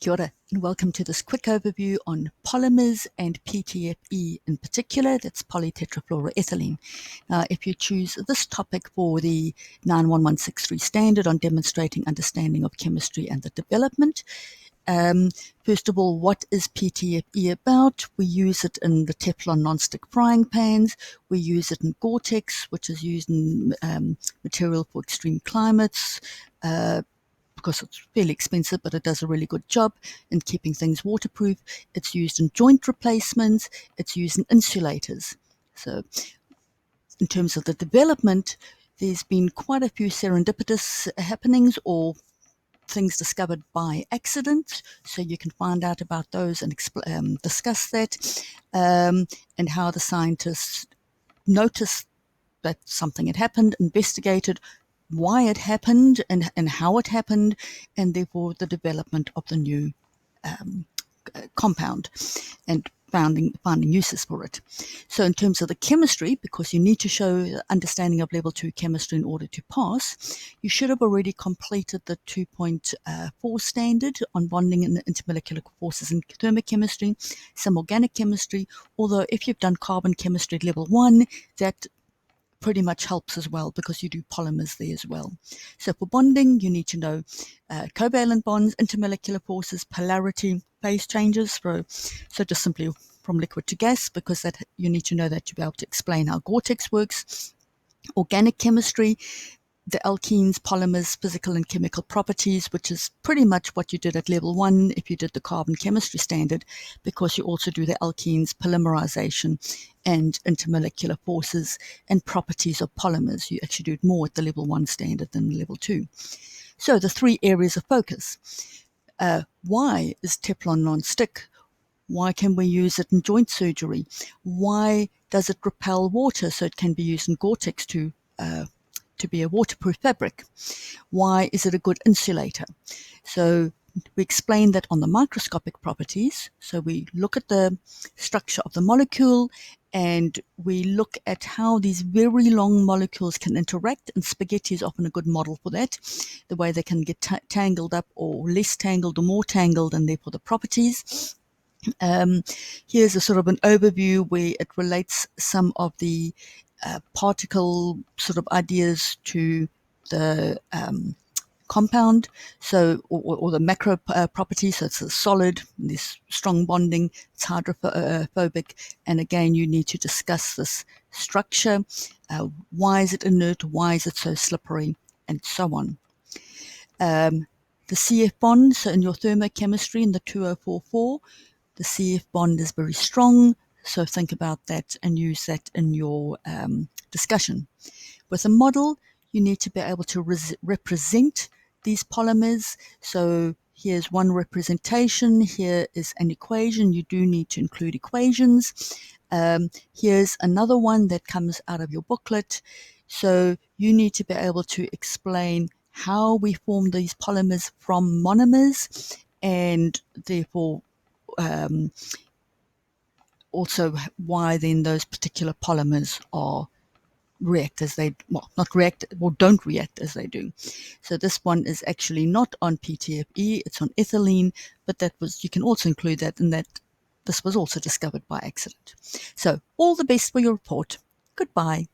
Kia ora, and welcome to this quick overview on polymers and PTFE in particular, that's polytetrafluoroethylene. Now, if you choose this topic for the 91163 standard on demonstrating understanding of chemistry and the development, first of all, what is PTFE about? We use it in the Teflon non-stick frying pans. We use it in Gore-Tex, which is used in material for extreme climates, because it's fairly expensive, but it does a really good job in keeping things waterproof. It's used in joint replacements. It's used in insulators. So in terms of the development, there's been quite a few serendipitous happenings or things discovered by accident, so you can find out about those and discuss that, and how the scientists noticed that something had happened, investigated why it happened and how it happened, and therefore the development of the new compound and finding uses for it. So in terms of the chemistry, because you need to show understanding of level 2 chemistry in order to pass, you should have already completed the 2.4 standard on bonding and intermolecular forces in thermochemistry, some organic chemistry, although if you've done carbon chemistry at level 1, that pretty much helps as well because you do polymers there as well. So for bonding, you need to know covalent bonds, intermolecular forces, polarity, phase changes. So just simply from liquid to gas, because that you need to know that to be able to explain how Gore-Tex works. Organic chemistry, the alkenes, polymers, physical and chemical properties, which is pretty much what you did at level 1 if you did the carbon chemistry standard, because you also do the alkenes, polymerization, and intermolecular forces and properties of polymers. You actually do it more at the level 1 standard than level 2. So the 3 areas of focus. Why is Teflon non-stick? Why can we use it in joint surgery? Why does it repel water so it can be used in Gore-Tex to be a waterproof fabric? Why is it a good insulator? So we explain that on the microscopic properties. So we look at the structure of the molecule and we look at how these very long molecules can interact, and spaghetti is often a good model for that, the way they can get tangled up or less tangled or more tangled, and therefore the properties. Here's a sort of an overview where it relates some of the particle sort of ideas to the compound, so or the macro properties. So it's a solid, there's strong bonding, it's hydrophobic, and again you need to discuss this structure. Why is it inert? Why is it so slippery? And so on. The CF bond, so in your thermochemistry in the 2044, the CF bond is very strong, so think about that and use that in your discussion. With a model, you need to be able to represent these polymers. So here's one representation. Here is an equation. You do need to include equations. Here's another one that comes out of your booklet. So you need to be able to explain how we form these polymers from monomers, and therefore also why then those particular polymers are react as they, well, not react or don't react as they do. So this one is actually not on PTFE, it's on ethylene, but that was, you can also include that in that this was also discovered by accident. So all the best for your report. Goodbye.